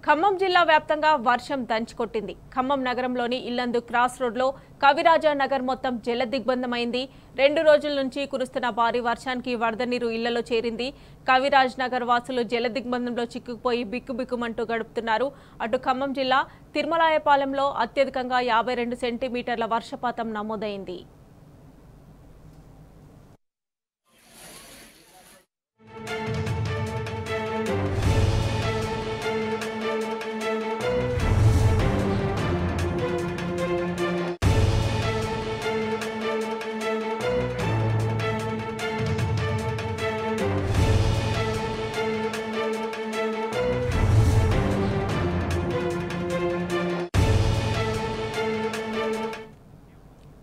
ఖమ్మం జిల్లా వ్యాప్తంగా వర్షం దంచుకొట్టింది. ఖమ్మం నగరంలోని ఇల్లందు క్రాస్ రోడ్లో కవిరాజా నగర్ మొత్తం జలదిగ్బంధమైంది. 2 రోజుల నుంచి కురుస్తున్న భారీ వర్షానికి వరద నీరు ఇళ్లలో చేరింది. కవిరాజ్ నగర్ వాసులు జలదిగ్బంధంలో చిక్కుకుపోయి బిక్కుబిక్కుమంటూ గడుపుతున్నారు. అటు ఖమ్మం జిల్లా తిరుమలాయపాలెంలో అత్యధికంగా 52 సెంటీమీటర్ల వర్షపాతం నమోదైంది.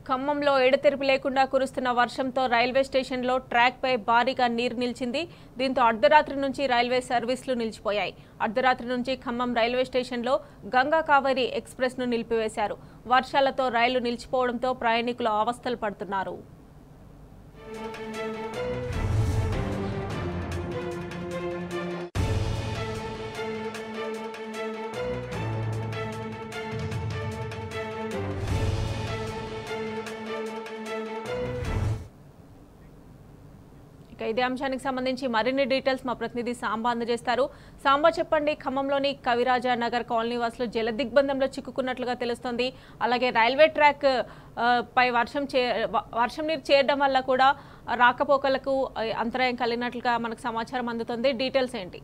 ఖమ్మంలో ఎడతెరిపి లేకుండా కురుస్తున్న వర్షంతో రైల్వే స్టేషన్లో ట్రాక్పై భారీగా నీరు నిలిచింది. దీంతో అర్ధరాత్రి నుంచి రైల్వే సర్వీసులు నిలిచిపోయాయి. అర్ధరాత్రి నుంచి ఖమ్మం రైల్వే స్టేషన్లో గంగా కావేరి ఎక్స్ప్రెస్ను నిలిపివేశారు. వర్షాలతో రైలు నిలిచిపోవడంతో ప్రయాణికులు అవస్థలు పడుతున్నారు. ఇదే అంశానికి సంబంధించి మరిన్ని డీటెయిల్స్ మా ప్రతినిధి సాంబా అందజేస్తారు. సాంబా, చెప్పండి, ఖమ్మంలోని కవిరాజా నగర్ కాలనీ వాసులు జలదిగ్బంధంలో చిక్కుకున్నట్లుగా తెలుస్తోంది. అలాగే రైల్వే ట్రాక్ పై వర్షం నీరు చేరడం వల్ల కూడా రాకపోకలకు అంతరాయం కలిగినట్లుగా మనకు సమాచారం అందుతుంది. డీటెయిల్స్ ఏంటి?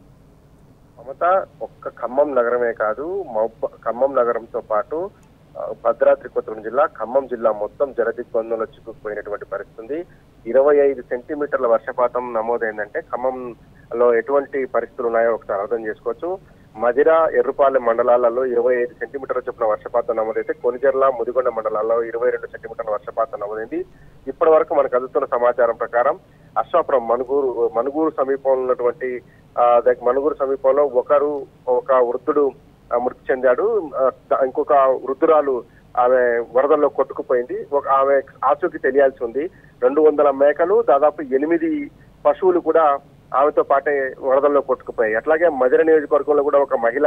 మమత, ఒక్క ఖమ్మం నగరమే కాదు, ఖమ్మం నగరంతో పాటు భద్రాద్రి కొత్తగూడెం జిల్లా, ఖమ్మం జిల్లా మొత్తం జలదిగ్బంధంలో చిక్కుకుపోయినటువంటి పరిస్థితి. 25 సెంటీమీటర్ల వర్షపాతం నమోదైందంటే ఖమ్మంలో ఎటువంటి పరిస్థితులు ఉన్నాయో ఒకసారి అర్థం చేసుకోవచ్చు. మదిర, ఎర్రుపాలెం మండలాలలో 25 సెంటీమీటర్ల చొప్పున వర్షపాతం నమోదైతే కొనిజర్ల, ముదిగొండ మండలాల్లో 22 సెంటీమీటర్ల వర్షపాతం నమోదైంది. ఇప్పటి వరకు మనకు అందుతున్న సమాచారం ప్రకారం అశ్వాపురం మనుగూరు సమీపంలో ఉన్నటువంటి మనుగూరు సమీపంలో ఒక వృద్ధుడు మృతి చెందాడు. ఇంకొక వృద్ధురాలు ఆమె వరదల్లో కొట్టుకుపోయింది. ఆమె ఆచూకీ తెలియాల్సి ఉంది. 200 మేకలు, దాదాపు 8 పశువులు కూడా ఆమెతో పాటే వరదల్లో కొట్టుకుపోయాయి. అట్లాగే మదిర నియోజకవర్గంలో కూడా ఒక మహిళ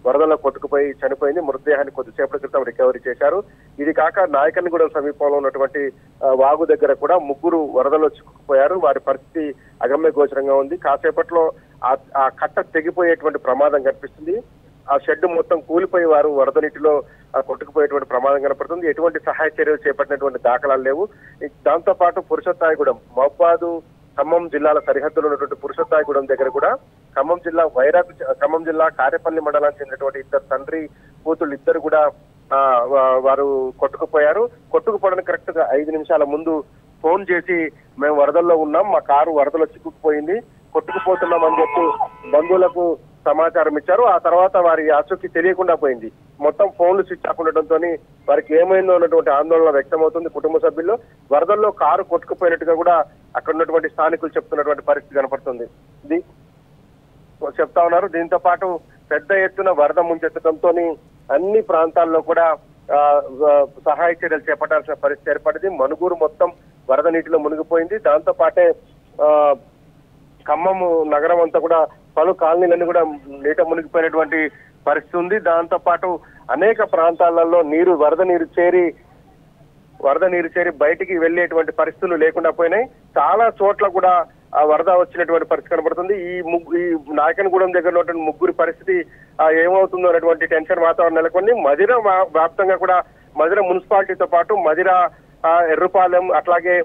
వరదల్లో కొట్టుకుపోయి చనిపోయింది. మృతదేహాన్ని కొద్దిసేపటి క్రితం రికవరీ చేశారు. ఇది కాక నాయకన్గూడెం సమీపంలో ఉన్నటువంటి వాగు దగ్గర కూడా 3 వరదల్లో చిక్కుకుపోయారు. వారి పరిస్థితి అగమ్య గోచరంగా ఉంది. కాసేపట్లో ఆ కట్ట తెగిపోయేటువంటి ప్రమాదం కనిపిస్తుంది. ఆ షెడ్ మొత్తం కూలిపోయి వారు వరద నీటిలో కొట్టుకుపోయేటువంటి ప్రమాదం కనపడుతుంది. ఎటువంటి సహాయ చర్యలు చేపట్టినటువంటి దాఖలాలు లేవు. దాంతో పాటు పురుషోత్తాయగూడెం, మహబాదు, ఖమ్మం జిల్లాల సరిహద్దులో ఉన్నటువంటి పురుషోత్తాయగూడెం దగ్గర కూడా ఖమ్మం జిల్లా కారేపల్లి మండలానికి చెందినటువంటి 2 తండ్రి కూతుళ్ళు ఇద్దరు కూడా వారు కొట్టుకుపోయారు. కొట్టుకుపోవడానికి కరెక్ట్ గా 5 నిమిషాల ముందు ఫోన్ చేసి, మేము వరదల్లో ఉన్నాం, మా కారు వరదలో చిక్కుకుపోయింది, కొట్టుకుపోతున్నాం అని చెప్పి బంధువులకు సమాచారం ఇచ్చారు. ఆ తర్వాత వారి ఆచూకీ తెలియకుండా పోయింది. మొత్తం ఫోన్లు స్విచ్ ఆఫ్ ఉండటంతో వారికి ఏమైందో అన్నటువంటి ఆందోళన వ్యక్తమవుతుంది కుటుంబ సభ్యుల్లో. వరదల్లో కారు కొట్టుకుపోయినట్టుగా కూడా అక్కడ ఉన్నటువంటి స్థానికులు చెప్తున్నటువంటి పరిస్థితి కనపడుతుంది. చెప్తా ఉన్నారు. దీంతో పాటు పెద్ద ఎత్తున వరద ముంచెత్తడంతో అన్ని ప్రాంతాల్లో కూడా సహాయ చర్యలు చేపట్టాల్సిన పరిస్థితి ఏర్పడింది. మనుగూరు మొత్తం వరద నీటిలో మునిగిపోయింది. దాంతో పాటే ఖమ్మం నగరం అంతా కూడా పలు కాలనీలన్నీ కూడా నీట మునిగిపోయినటువంటి పరిస్థితి ఉంది. దాంతో పాటు అనేక ప్రాంతాలలో వరద నీరు చేరి బయటికి వెళ్లేటువంటి పరిస్థితులు లేకుండా పోయినాయి. చాలా చోట్ల కూడా ఆ వరద వచ్చినటువంటి పరిస్థితి కనబడుతుంది. ఈ నాయకన్గూడెం దగ్గర ఉన్నటువంటి 3 పరిస్థితి ఏమవుతుందో అనేటువంటి టెన్షన్ వాతావరణం నెలకొని మదిర వ్యాప్తంగా కూడా మదిర మున్సిపాలిటీతో పాటు మదిర, ఎర్రుపాలెం, అట్లాగే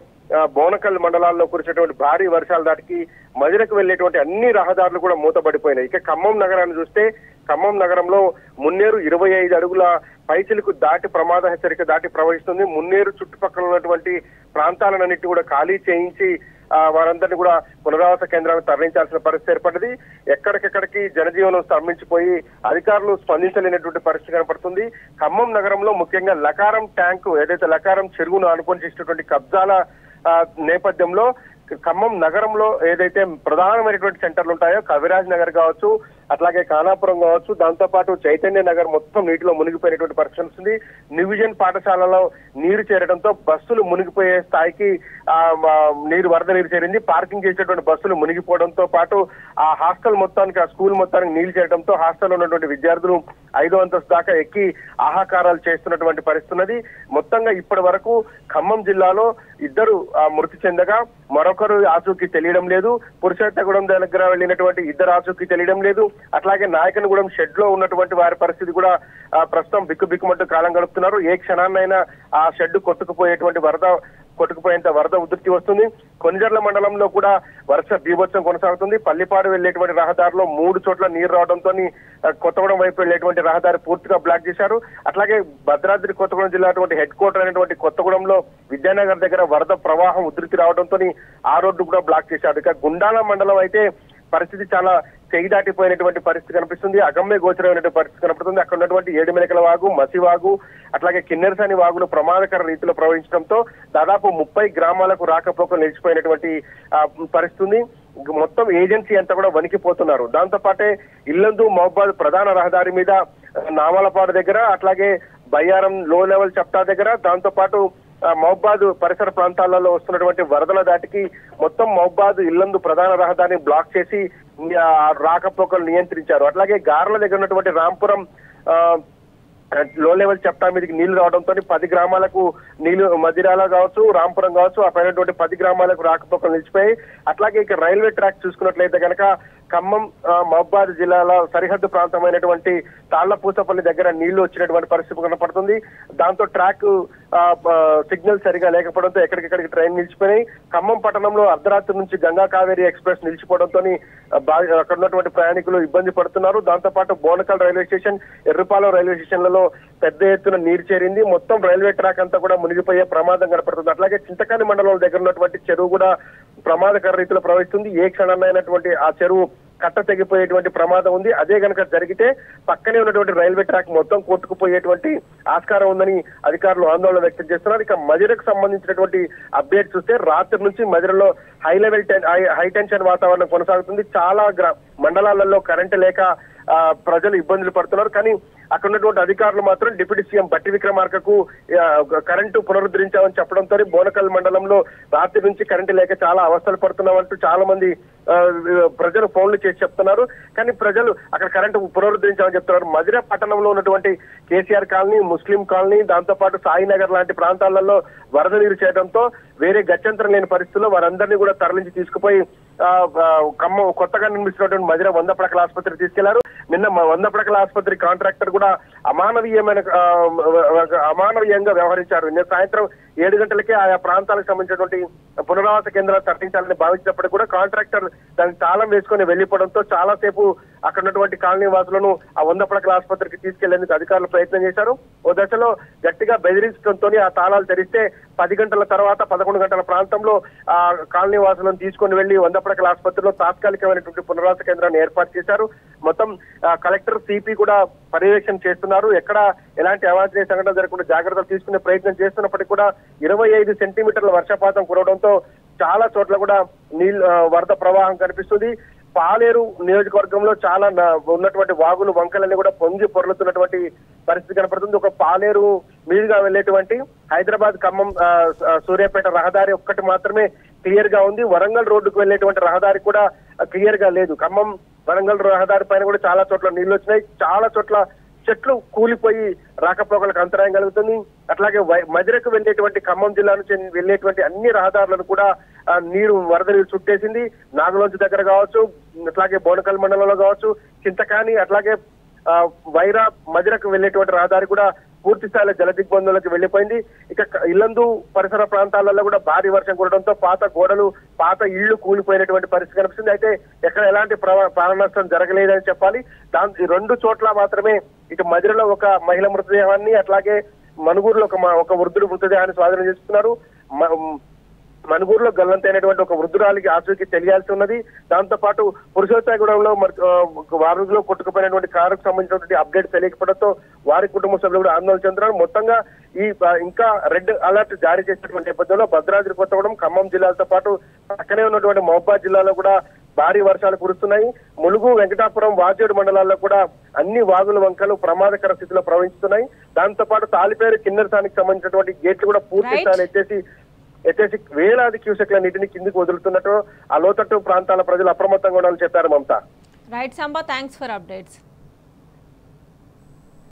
బోనకల్ మండలాల్లో కురిసేటువంటి భారీ వర్షాలు దాటికి మదిరకు వెళ్లేటువంటి అన్ని రహదారులు కూడా మూతపడిపోయినాయి. ఇక ఖమ్మం నగరాన్ని చూస్తే ఖమ్మం నగరంలో మున్నేరు 25 అడుగుల పైచిలకు దాటి ప్రమాద హెచ్చరిక దాటి ప్రవహిస్తుంది. మున్నేరు చుట్టుపక్కల ఉన్నటువంటి ప్రాంతాలన్నింటి కూడా ఖాళీ చేయించి వారందరినీ కూడా పునరావాస కేంద్రాలకు తరలించాల్సిన పరిస్థితి ఏర్పడింది. ఎక్కడికెక్కడికి జనజీవనం స్తంభించిపోయి అధికారులు స్పందించలేనటువంటి పరిస్థితి కనపడుతుంది. ఖమ్మం నగరంలో ముఖ్యంగా లకారం ట్యాంకు, ఏదైతే లకారం చెరువును అనుకొని చేసినటువంటి కబ్జాల నేపథ్యంలో ఖమ్మం నగరంలో ఏదైతే ప్రధానమైనటువంటి సెంటర్లు ఉంటాయో, కవిరాజ్ నగర్ కావచ్చు, అట్లాగే ఖానాపురం కావచ్చు, దాంతో పాటు చైతన్య నగర్ మొత్తం నీటిలో మునిగిపోయినటువంటి పరిస్థితి ఉంది. నివిజన్ పాఠశాలలో నీరు చేరడంతో బస్సులు మునిగిపోయే స్థాయికి వరద నీరు చేరింది. పార్కింగ్ చేసేటువంటి బస్సులు మునిగిపోవడంతో పాటు ఆ హాస్టల్ మొత్తానికి, ఆ స్కూల్ మొత్తానికి నీళ్లు చేయడంతో హాస్టల్లో ఉన్నటువంటి విద్యార్థులు 5వ అంతస్తు దాకా ఎక్కి ఆహాకారాలు చేస్తున్నటువంటి పరిస్థితి ఉన్నది. మొత్తంగా ఇప్పటి వరకు ఖమ్మం జిల్లాలో 2 మృతి చెందగా మరొకరు ఆచూకీ తెలియడం లేదు. పురుషోత్తగూడెం దగ్గర వెళ్ళినటువంటి 2 ఆచూకీ తెలియడం లేదు. అట్లాగే నాయకనగూడెం షెడ్ లో ఉన్నటువంటి వారి పరిస్థితి కూడా ప్రస్తుతం బిక్కుబిక్కుమంటూ కాలం గడుపుతున్నారు. ఏ క్షణాన్నైనా ఆ షెడ్ కొట్టుకుపోయేంత వరద ఉధృతి వస్తుంది. కొనిజర్ల మండలంలో కూడా వర్ష బీభత్సం కొనసాగుతుంది. పల్లిపాడు వెళ్లేటువంటి రహదారిలో 3 చోట్ల నీరు రావడంతో కొత్తగూడెం వైపు వెళ్లేటువంటి రహదారి పూర్తిగా బ్లాక్ చేశారు. అట్లాగే భద్రాద్రి కొత్తగూడెం జిల్లా హెడ్ క్వార్టర్ అయినటువంటి కొత్తగూడెంలో విద్యానగర్ దగ్గర వరద ప్రవాహం ఉధృతి రావడంతో ఆ రోడ్డు కూడా బ్లాక్ చేశారు. ఇక గుండాల మండలం అయితే పరిస్థితి చాలా చెయ్యి దాటిపోయినటువంటి పరిస్థితి కనిపిస్తుంది. అగమ్య గోచరమైనటువంటి పరిస్థితి కనపడుతుంది. అక్కడ ఉన్నటువంటి ఏడుమెలకల వాగు, మసివాగు, అట్లాగే కిన్నెరసాని వాగులు ప్రమాదకర రీతిలో ప్రవహించడంతో దాదాపు 30 గ్రామాలకు రాకపోకలు నిలిచిపోయినటువంటి పరిస్థితి. మొత్తం ఏజెన్సీ అంతా కూడా వణికిపోతున్నారు. దాంతో పాటే ఇల్లందు మహబాద్ ప్రధాన రహదారి మీద నామాలపాడు దగ్గర, అట్లాగే బయ్యారం లో లెవెల్ చప్టా దగ్గర, దాంతో పాటు మహబాద్ పరిసర ప్రాంతాలలో వస్తున్నటువంటి వరదల దాటికి మొత్తం మహబాద్ ఇల్లందు ప్రధాన రహదారిని బ్లాక్ చేసి రాకపోకలు నియంత్రించారు. అట్లాగే గార్ల దగ్గర ఉన్నటువంటి రాంపురం లో లెవెల్ చప్టా మీదకి నీళ్లు రావడంతో 10 గ్రామాలకు నీళ్లు, మదిరాల కావచ్చు, రాంపురం కావచ్చు, ఆ పైనటువంటి 10 గ్రామాలకు రాకపోకలు నిలిచిపోయాయి. అట్లాగే ఇక రైల్వే ట్రాక్ చూసుకున్నట్లయితే కనుక ఖమ్మం మహబాద్ జిల్లాల సరిహద్దు ప్రాంతమైనటువంటి తాళ్లపూసపల్లి దగ్గర నీళ్లు వచ్చినటువంటి పరిస్థితి కనపడుతుంది. దాంతో ట్రాక్ సిగ్నల్ సరిగా లేకపోవడంతో ఎక్కడికెక్కడికి ట్రైన్ నిలిచిపోయినాయి. ఖమ్మం పట్టణంలో అర్ధరాత్రి నుంచి గంగా కావేరీ ఎక్స్ప్రెస్ నిలిచిపోవడంతో అక్కడ ఉన్నటువంటి ప్రయాణికులు ఇబ్బంది పడుతున్నారు. దాంతో పాటు Bonakal railway station, Errupalem railway స్టేషన్లలో పెద్ద ఎత్తున నీరు చేరింది. మొత్తం రైల్వే ట్రాక్ అంతా కూడా మునిగిపోయే ప్రమాదం కనపడుతుంది. అట్లాగే చింతకాని మండలం దగ్గర ఉన్నటువంటి చెరువు కూడా ప్రమాదకర రీతిలో ప్రవహిస్తుంది. ఏ క్షణమైనటువంటి ఆ చెరువు కట్ట తెగిపోయేటువంటి ప్రమాదం ఉంది. అదే కనుక జరిగితే పక్కనే ఉన్నటువంటి రైల్వే ట్రాక్ మొత్తం కొట్టుకుపోయేటువంటి ఆస్కారం ఉందని అధికారులు ఆందోళన వ్యక్తం చేస్తున్నారు. ఇక మజిరకు సంబంధించినటువంటి అప్డేట్ చూస్తే రాత్రి నుంచి మజిరలో హై టెన్షన్ వాతావరణం కొనసాగుతుంది. చాలా మండలాలలో కరెంటు లేక ప్రజలు ఇబ్బందులు పడుతున్నారు. కానీ అక్కడ ఉన్నటువంటి అధికారులు మాత్రం డిప్యూటీ సీఎం బట్టి విక్రమార్కకు కరెంటు పునరుద్ధరించామని చెప్పడంతో బోనకల్ మండలంలో రాత్రి నుంచి కరెంటు లేక చాలా అవస్థలు పడుతున్నామంటూ చాలా మంది ప్రజలు ఫోన్లు చేసి చెప్తున్నారు. కానీ ప్రజలు అక్కడ కరెంటు పునరుద్ధరించామని చెప్తున్నారు. మజిరా పట్టణంలో ఉన్నటువంటి కేసీఆర్ కాలనీ, ముస్లిం కాలనీ, దాంతో పాటు సాయినగర్ లాంటి ప్రాంతాలలో వరద నీరు చేయడంతో వేరే గత్యంతరం లేని పరిస్థితుల్లో వారందరినీ కూడా తరలించి తీసుకుపోయి ఖమ్మం కొత్తగా నిర్మిస్తున్నటువంటి మజిరా 100 పడకల ఆసుపత్రికి తీసుకెళ్లారు. నిన్న 100 పడకల ఆసుపత్రి కాంట్రాక్టర్ కూడా అమానవీయంగా వ్యవహరించారు. నిన్న సాయంత్రం 7 గంటలకే ఆయా ప్రాంతాలకు సంబంధించినటువంటి పునరావాస కేంద్రాలు తరలించాలని భావించినప్పటికీ కూడా కాంట్రాక్టర్ దానికి తాళం వేసుకుని వెళ్లిపోవడంతో చాలా సేపు అక్కడ ఉన్నటువంటి కాలనీ వాసులను ఆ 100 పడకల ఆసుపత్రికి తీసుకెళ్లేందుకు అధికారులు ప్రయత్నం చేశారు. ఓ దశలో గట్టిగా బెదిరించడంతో ఆ తాళాలు తెరిస్తే 10 గంటల తర్వాత 11 గంటల ప్రాంతంలో ఆ కాలనీ వాసులను తీసుకుని వెళ్లి 100 పడకల ఆసుపత్రిలో తాత్కాలికమైనటువంటి పునరావాస కేంద్రాన్ని ఏర్పాటు చేశారు. మొత్తం కలెక్టర్, సిపి కూడా పర్యవేక్షణ చేస్తున్నారు. ఎక్కడ ఎలాంటి అవాంఛనీయ సంఘటన జరగకుండా జాగ్రత్తలు తీసుకునే ప్రయత్నం చేస్తున్నప్పటికీ కూడా 25 సెంటీమీటర్ల వర్షపాతం కురవడంతో చాలా చోట్ల కూడా వరద ప్రవాహం కనిపిస్తుంది. పాలేరు నియోజకవర్గంలో చాలా ఉన్నటువంటి వాగులు, వంకలన్నీ కూడా పొంగి పొర్లుతున్నటువంటి పరిస్థితి కనపడుతుంది. ఒక పాలేరు మీదుగా వెళ్లేటువంటి హైదరాబాద్ ఖమ్మం సూర్యాపేట రహదారి ఒక్కటి మాత్రమే క్లియర్ గా ఉంది. వరంగల్ రోడ్డుకు వెళ్లేటువంటి రహదారి కూడా క్లియర్ గా లేదు. ఖమ్మం వరంగల్ రహదారి పైన కూడా చాలా చోట్ల నీళ్లు వచ్చినాయి. చాలా చోట్ల చెట్లు కూలిపోయి రాకపోకలకు అంతరాయం కలుగుతుంది. అట్లాగే మజిరకు వెళ్లేటువంటి ఖమ్మం జిల్లా నుంచి వెళ్లేటువంటి అన్ని రహదారులను కూడా వరద నీరు చుట్టేసింది. నాగలోంచి దగ్గర కావచ్చు, అట్లాగే బోనకల్ మండలంలో కావచ్చు, చింతకాని, అట్లాగే వైరా మజిరకు వెళ్లేటువంటి రహదారి కూడా పూర్తి స్థాయిలో జల దిగ్బంధంలోకి వెళ్లిపోయింది. ఇక ఇల్లందు పరిసర ప్రాంతాలలో కూడా భారీ వర్షం కురవడంతో పాత గోడలు, పాత ఇళ్లు కూలిపోయినటువంటి పరిస్థితి కనిపిస్తుంది. అయితే ఎక్కడ ఎలాంటి ప్రాణ నష్టం జరగలేదని చెప్పాలి. దాని 2 చోట్ల మాత్రమే ఇటు మజిరలో ఒక మహిళ మృతదేహాన్ని, అట్లాగే మనుగూరులో ఒక వృద్ధుడు మృతదేహాన్ని స్వాధీనం చేస్తున్నారు. మనుగూరులో గల్లంతైనటువంటి ఒక వృద్ధురాలికి ఆచూకీ తెలియాల్సి ఉన్నది. దాంతో పాటు పురుషోత్తగూడెంలో వారంలో కొట్టుకుపోయినటువంటి కారుకు సంబంధించినటువంటి అప్డేట్ తెలియకపోవడంతో వారి కుటుంబ సభ్యులు కూడా ఆందోళన చెందుతున్నారు. మొత్తంగా ఇంకా రెడ్ అలర్ట్ జారీ చేసినటువంటి నేపథ్యంలో భద్రాద్రి కొత్తగూడెం, ఖమ్మం జిల్లాలతో పాటు పక్కనే ఉన్నటువంటి మహబాద్ జిల్లాలో కూడా భారీ వర్షాలు కురుస్తున్నాయి. ములుగు, వెంకటాపురం, వాజేడు మండలాల్లో కూడా అన్ని వాగుల వంకలు ప్రమాదకర స్థితిలో ప్రవహిస్తున్నాయి. దాంతో పాటు తాలిపేరు కిన్నెరసానికి సంబంధించినటువంటి గేట్లు కూడా పూర్తి స్థాయిలో ఎత్తేసి వేలాది క్యూసెక్ల నీటిని కిందికి వదులుతున్నట్టు ఆ లోతట్టు ప్రాంతాల ప్రజలు అప్రమత్తంగా ఉండాలని చెప్పారు Mamata. Right Samba, thanks for updates.